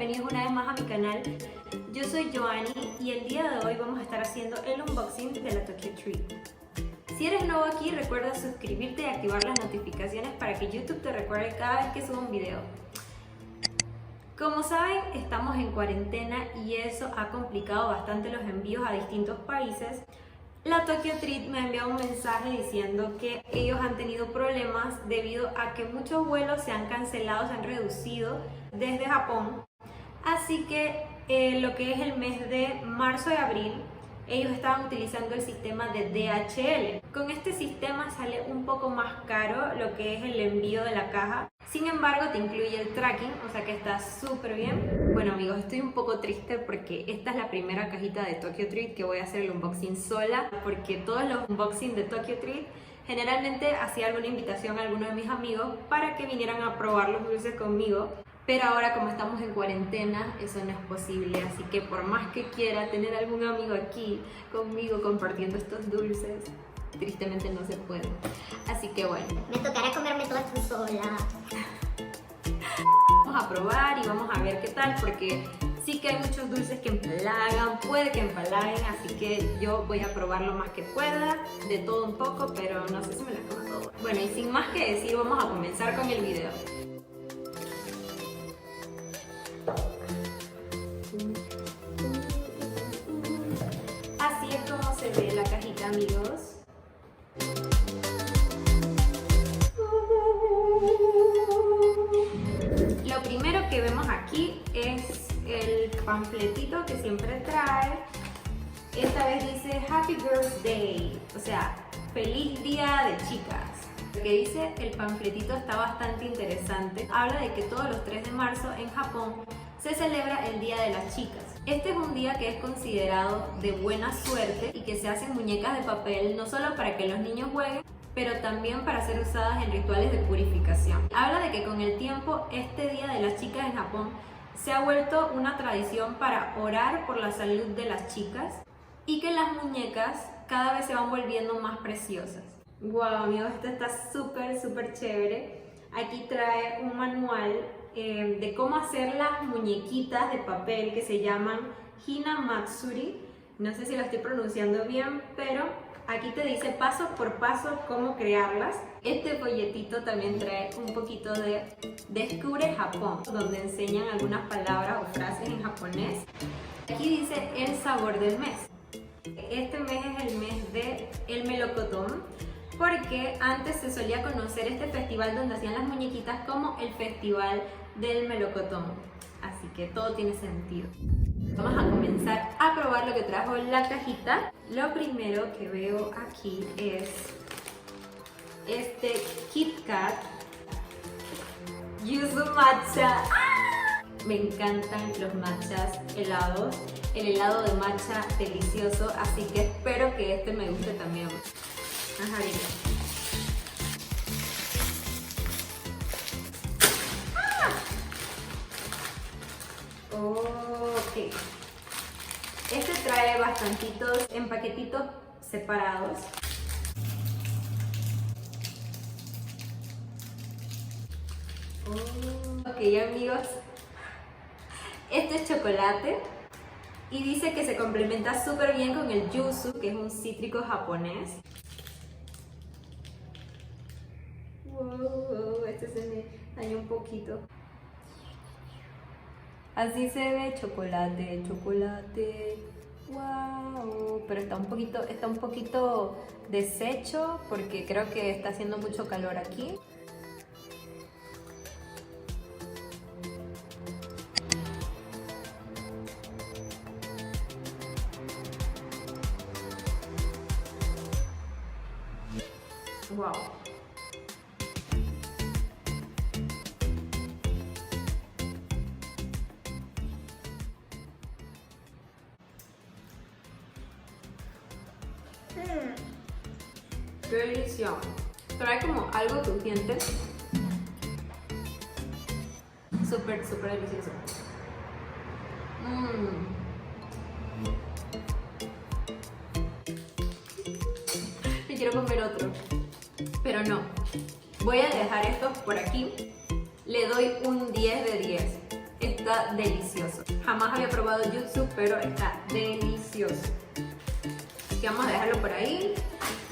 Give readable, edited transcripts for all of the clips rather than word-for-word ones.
bienvenidos una vez más a mi canal. Yo soy Joanny y el día de hoy vamos a estar haciendo el unboxing de la Tokyo Treat. Si eres nuevo aquí, recuerda suscribirte y activar las notificaciones para que YouTube te recuerde cada vez que suba un video. Como saben, estamos en cuarentena y eso ha complicado bastante los envíos a distintos países. La Tokyo Treat me ha enviado un mensaje diciendo que ellos han tenido problemas debido a que muchos vuelos se han cancelado, se han reducido desde Japón. Así que lo que es el mes de marzo y abril, ellos estaban utilizando el sistema de DHL. Con este sistema sale un poco más caro lo que es el envío de la caja. Sin embargo, te incluye el tracking, o sea que está súper bien. Bueno amigos, estoy un poco triste porque esta es la primera cajita de Tokyo Treat que voy a hacer el unboxing sola, porque todos los unboxings de Tokyo Treat generalmente hacía alguna invitación a alguno de mis amigos para que vinieran a probar los dulces conmigo. Pero ahora, como estamos en cuarentena, eso no es posible, así que por más que quiera tener algún amigo aquí conmigo compartiendo estos dulces, tristemente no se puede. Así que bueno, me tocará comerme todo esto sola. Vamos a probar y vamos a ver qué tal, porque sí que hay muchos dulces que empalagan, puede que empalaguen, así que yo voy a probar lo más que pueda, de todo un poco, pero no sé si me las coma todo. Bueno, y sin más que decir, vamos a comenzar con el video. Así es como se ve la cajita, amigos. Lo primero que vemos aquí es el panfletito que siempre trae. Esta vez dice Happy Birthday, o sea, feliz día de chicas. Lo que dice el panfletito está bastante interesante. Habla de que todos los 3 de marzo en Japón se celebra el Día de las Chicas. Este es un día que es considerado de buena suerte y que se hacen muñecas de papel no solo para que los niños jueguen, pero también para ser usadas en rituales de purificación. Habla de que con el tiempo este Día de las Chicas en Japón se ha vuelto una tradición para orar por la salud de las chicas y que las muñecas cada vez se van volviendo más preciosas. Wow, amigos, esto está súper chévere. Aquí trae un manual de cómo hacer las muñequitas de papel que se llaman Hina Matsuri. No sé si lo estoy pronunciando bien, pero aquí te dice paso por paso cómo crearlas. Este folletito también trae un poquito de Descubre Japón, donde enseñan algunas palabras o frases en japonés. Aquí dice el sabor del mes. Este mes es el mes de el melocotón, porque antes se solía conocer este festival donde hacían las muñequitas como el festival del melocotón, así que todo tiene sentido. Vamos a comenzar a probar lo que trajo la cajita. Lo primero que veo aquí es este Kit Kat Yuzu Matcha. Me encantan los matchas helados, el helado de matcha delicioso, así que espero que este me guste también. Ajá, bien. Ok. Este trae bastantitos en paquetitos separados. Ok, amigos. Este es chocolate y dice que se complementa súper bien con el yuzu, que es un cítrico japonés. Wow, este se me dañó un poquito. Así se ve chocolate. Wow, pero está un poquito deshecho porque creo que está haciendo mucho calor aquí. Wow. Delicioso. Trae como algo crujiente. Súper delicioso. Me quiero comer otro, pero no. Voy a dejar esto por aquí. Le doy un 10 de 10. Está está delicioso. Jamás había probado Jutsu, pero está delicioso. Así que vamos a dejarlo por ahí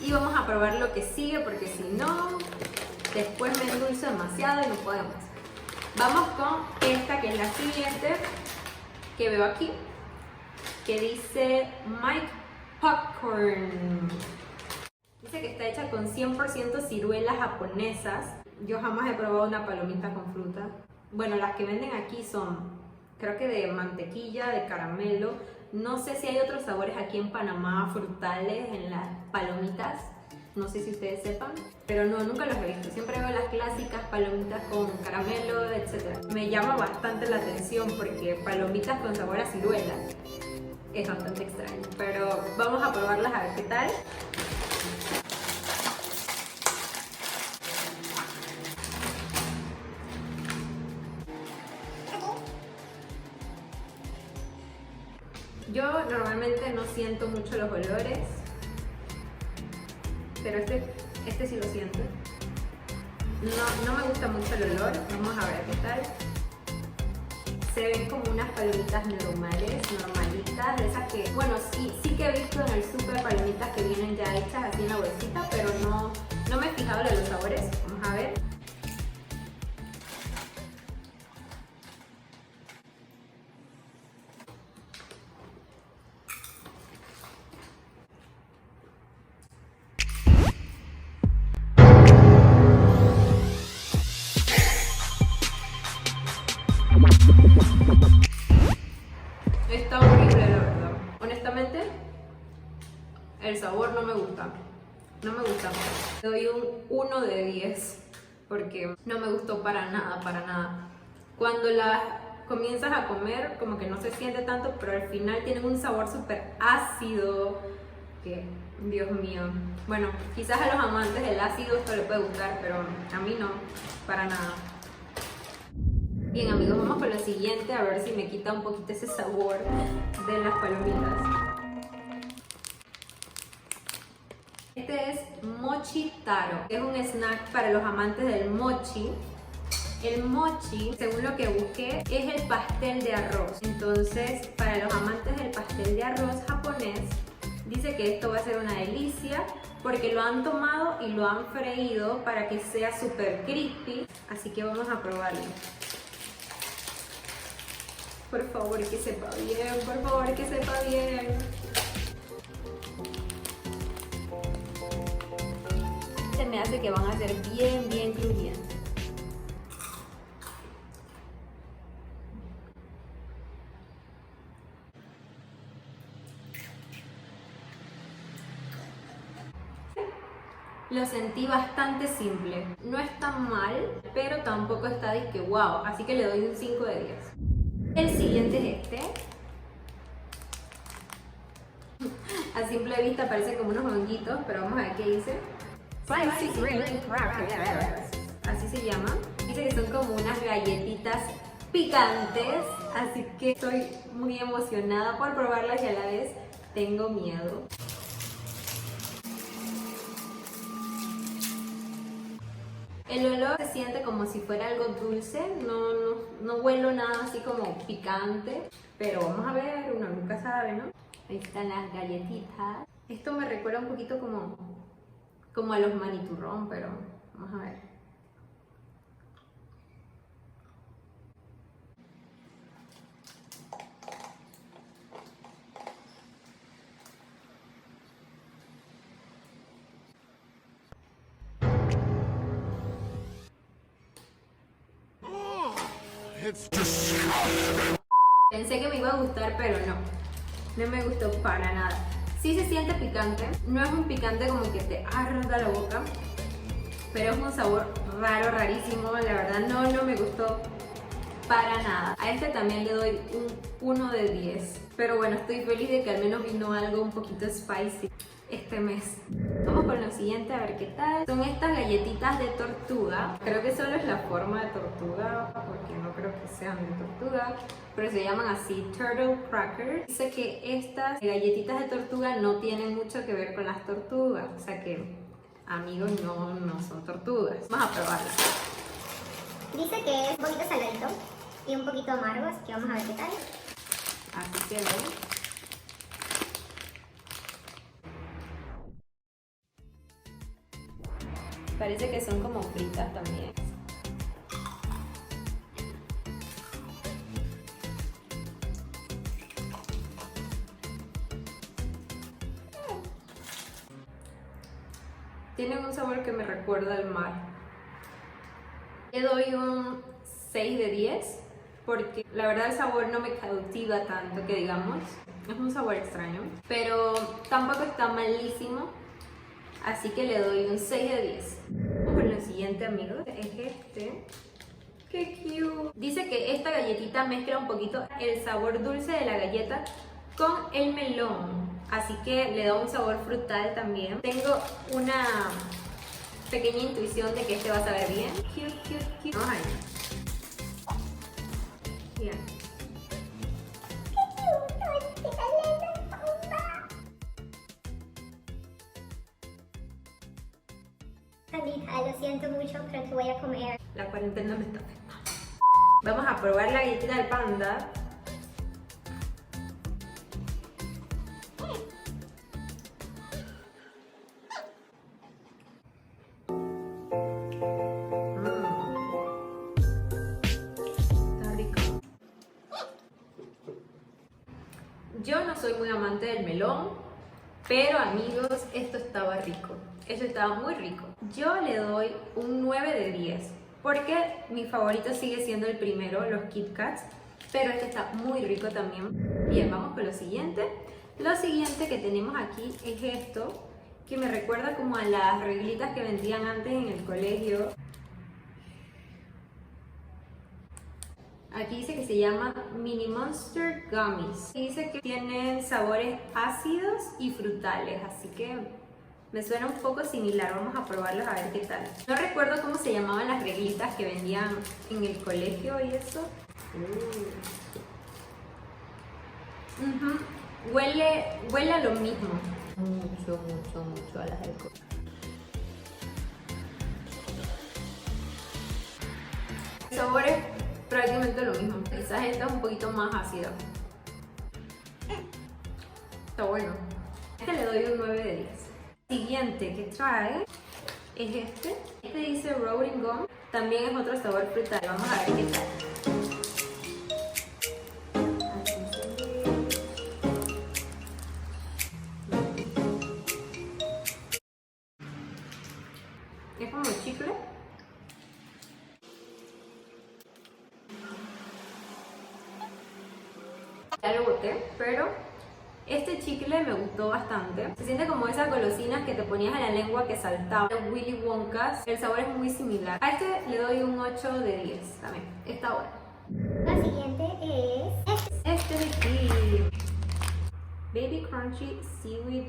y vamos a probar lo que sigue, porque si no, después me endulzo demasiado y no podemos. Vamos con esta, que es la siguiente, que veo aquí, que dice Mike Popcorn. Dice que está hecha con 100% ciruelas japonesas. Yo jamás he probado una palomita con fruta. Bueno, las que venden aquí son, creo que de mantequilla, de caramelo. No sé si hay otros sabores aquí en Panamá frutales en las palomitas. No sé si ustedes sepan, pero no, nunca los he visto. Siempre veo las clásicas palomitas con caramelo, etc. Me llama bastante la atención porque palomitas con sabor a ciruela es bastante extraño. Pero vamos a probarlas a ver qué tal. Yo normalmente no siento mucho los olores, pero este sí lo siento. No me gusta mucho el olor. Vamos a ver qué tal. Se ven como unas palomitas normalitas, de esas que, bueno, sí que he visto en el súper palomitas que vienen ya hechas así en la bolsita, pero no me he fijado en los sabores. Vamos a ver. Está horrible, la verdad. Honestamente, el sabor no me gusta. No me gusta. Le doy un 1 de 10 porque no me gustó para nada, para nada. Cuando las comienzas a comer, como que no se siente tanto, pero al final tienen un sabor súper ácido que, Dios mío. Bueno, quizás a los amantes del ácido esto les puede gustar, pero a mí no, para nada. Bien amigos, vamos con lo siguiente, a ver si me quita un poquito ese sabor de las palomitas. Este es Mochi Taro. Es un snack para los amantes del mochi. El mochi, según lo que busqué, es el pastel de arroz. Entonces, para los amantes del pastel de arroz japonés, dice que esto va a ser una delicia porque lo han tomado y lo han freído para que sea súper crispy. Así que vamos a probarlo. Por favor, que sepa bien, por favor, que sepa bien. Se me hace que van a ser bien crujientes. Lo sentí bastante simple. No está mal, pero tampoco está de que wow. Así que le doy un 5 de 10. El siguiente es este. A simple vista parece como unos honguitos, pero vamos a ver qué dice. Spicy green crackers. Así se llama. Dice que son como unas galletitas picantes, así que estoy muy emocionada por probarlas y a la vez tengo miedo. El olor se siente como si fuera algo dulce, no huelo nada así como picante, pero vamos a ver, uno nunca sabe, ¿no? Ahí están las galletitas. Esto me recuerda un poquito como a los maniturrón, pero vamos a ver. Pensé que me iba a gustar, pero no me gustó para nada. Sí se siente picante, no es un picante como que te arranca la boca, pero es un sabor raro, rarísimo, la verdad no me gustó para nada. A este también le doy un 1 de 10, pero bueno, estoy feliz de que al menos vino algo un poquito spicy este mes. Vamos con lo siguiente a ver qué tal. Son estas galletitas de tortuga. Creo que solo es la forma de tortuga, porque no creo que sean de tortuga, pero se llaman así, Turtle Crackers. Dice que estas galletitas de tortuga no tienen mucho que ver con las tortugas, o sea que, amigos, no son tortugas. Vamos a probarlas. Dice que es un poquito saladito, y un poquito amargo, así que vamos a ver qué tal. Así quedó. Parece que son como fritas también. Tienen un sabor que me recuerda al mar. Le doy un 6 de 10 porque la verdad el sabor no me cautiva tanto que digamos. Es un sabor extraño, pero tampoco está malísimo. Así que le doy un 6 de 10. Vamos con lo siguiente, amigos. Es este. ¡Qué cute! Dice que esta galletita mezcla un poquito el sabor dulce de la galleta con el melón. Así que le da un sabor frutal también. Tengo una pequeña intuición de que este va a saber bien. Cute, cute, cute. Vamos a ver. Bien. Anita, lo siento mucho, pero te voy a comer. La cuarentena me está afectando. Vamos a probar la galletita del panda. Está rico. Yo no soy muy amante del melón, pero amigos, esto estaba rico. Esto estaba muy rico. Yo le doy un 9 de 10 porque mi favorito sigue siendo el primero, los Kit Kats, pero este está muy rico también. Bien, vamos con lo siguiente. Lo siguiente que tenemos aquí es esto, que me recuerda como a las reglitas que vendían antes en el colegio. Aquí dice que se llama Mini Monster Gummies. Y dice que tienen sabores ácidos y frutales, así que me suena un poco similar. Vamos a probarlos a ver qué tal. No recuerdo cómo se llamaban las reglitas que vendían en el colegio y eso. Huele a lo mismo. Mucho a las del colegio. El sabor es prácticamente lo mismo. Quizás esta es un poquito más ácida. Está bueno. Este le doy un 9 de 10. El siguiente que trae es este. Este dice Rolling Gum. También es otro sabor frutal. Vamos a ver qué tal. Es como chicle. Ya lo boté, pero este chicle me gustó bastante. Se siente como esas golosinas que te ponías en la lengua que saltaban. Los Willy Wonkas. El sabor es muy similar. A este le doy un 8 de 10 también. Está bueno. Lo siguiente es Este de aquí. Baby Crunchy Seaweed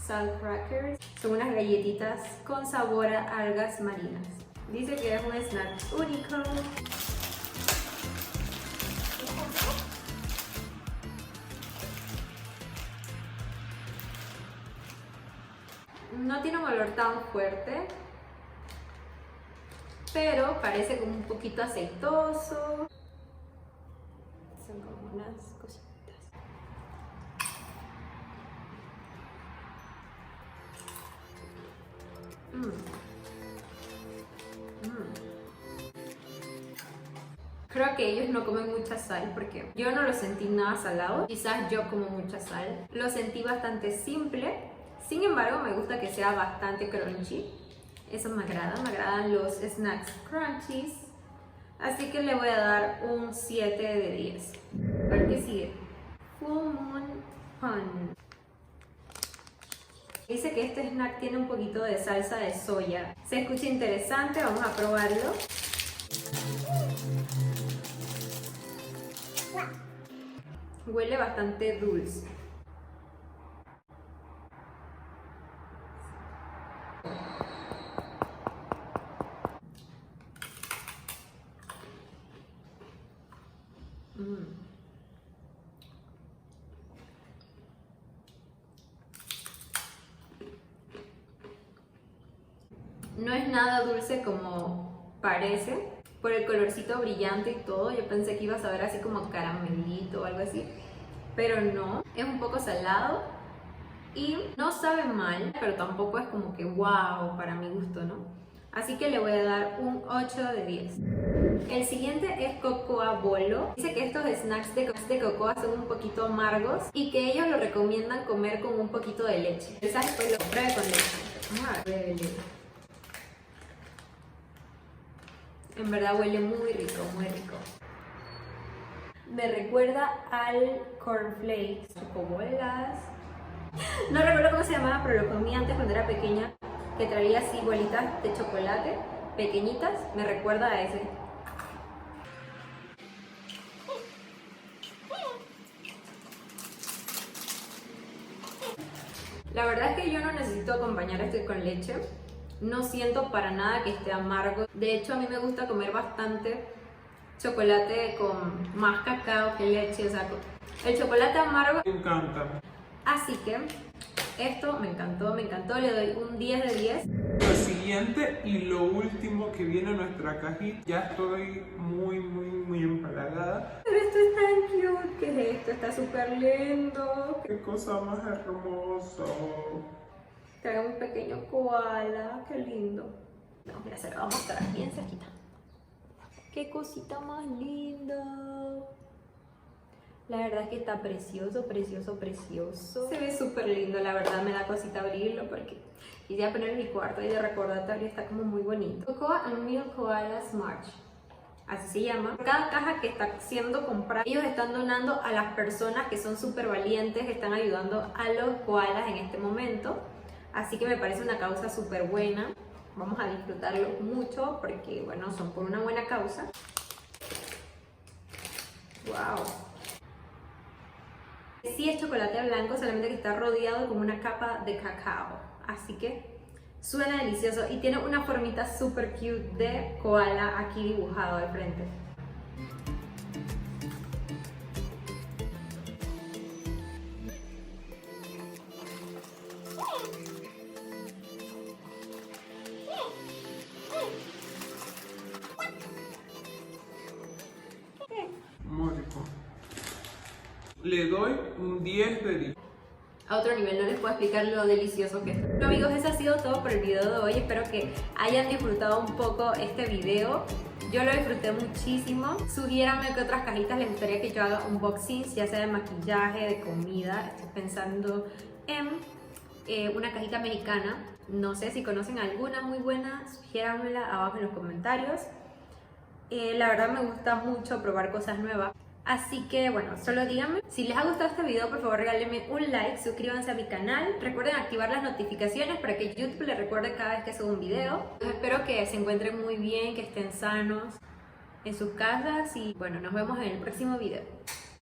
Salt Crackers. Son unas galletitas con sabor a algas marinas. Dice que es un snack único. No tiene un olor tan fuerte, pero parece como un poquito aceitoso. Son como unas cositas. Creo que ellos no comen mucha sal porque yo no lo sentí nada salado. Quizás yo como mucha sal. Lo sentí bastante simple. Sin embargo, me gusta que sea bastante crunchy. Eso me agrada. Me agradan los snacks crunchies. Así que le voy a dar un 7 de 10. A ver qué sigue. Full Moon Fun. Dice que este snack tiene un poquito de salsa de soya. Se escucha interesante. Vamos a probarlo. Huele bastante dulce. No es nada dulce como parece, por el colorcito brillante y todo. Yo pensé que iba a saber así como caramelito o algo así, pero no, es un poco salado y no sabe mal, pero tampoco es como que wow para mi gusto, ¿no? Así que le voy a dar un 8 de 10. El siguiente es Cocoa Bolo. Dice que estos snacks de cocoa son un poquito amargos y que ellos lo recomiendan comer con un poquito de leche. ¿Sabes? Pues lo pruebe con leche. Vamos a ver. En verdad huele muy rico, muy rico. Me recuerda al cornflakes, chocobolas. No recuerdo cómo se llamaba, pero lo comí antes cuando era pequeña, que traía así bolitas de chocolate pequeñitas. Me recuerda a ese. La verdad es que yo no necesito acompañar esto con leche. No siento para nada que esté amargo. De hecho, a mí me gusta comer bastante chocolate con más cacao que leche. O sea, el chocolate amargo Me encanta. Así que esto me encantó, le doy un 10 de 10. Lo siguiente y lo último que viene a nuestra cajita, ya estoy muy empalagada. Pero esto es tan cute, ¿qué es esto? Está súper lindo. Qué cosa más hermosa. Trae un pequeño koala, qué lindo. No, mira, se lo voy a mostrar bien cerquita. Qué cosita más linda. La verdad es que está precioso, precioso, precioso. Se ve súper lindo, la verdad me da cosita abrirlo porque quisiera ponerlo en mi cuarto y de recordatorio está como muy bonito. Cocoa and Milk Koala Smart, así se llama. Por cada caja que está siendo comprada, ellos están donando a las personas que son súper valientes, están ayudando a los koalas en este momento. Así que me parece una causa súper buena. Vamos a disfrutarlo mucho porque, bueno, son por una buena causa. ¡Wow! Sí es chocolate blanco, solamente que está rodeado con una capa de cacao. Así que suena delicioso y tiene una formita súper cute de koala aquí dibujado al frente. Muy rico. Le doy un 10 de 10. A otro nivel, no les puedo explicar lo delicioso que es. Bueno, amigos, eso ha sido todo por el video de hoy. Espero que hayan disfrutado un poco este video. Yo lo disfruté muchísimo. Sugiéranme qué otras cajitas les gustaría que yo haga unboxing, ya sea de maquillaje, de comida. Estoy pensando en una cajita mexicana. No sé si conocen alguna muy buena, sugiéranmela abajo en los comentarios. La verdad me gusta mucho probar cosas nuevas. Así que bueno, solo díganme. Si les ha gustado este video, por favor regálenme un like, suscríbanse a mi canal. Recuerden activar las notificaciones para que YouTube les recuerde cada vez que subo un video. Espero que se encuentren muy bien, que estén sanos en sus casas y bueno, nos vemos en el próximo video.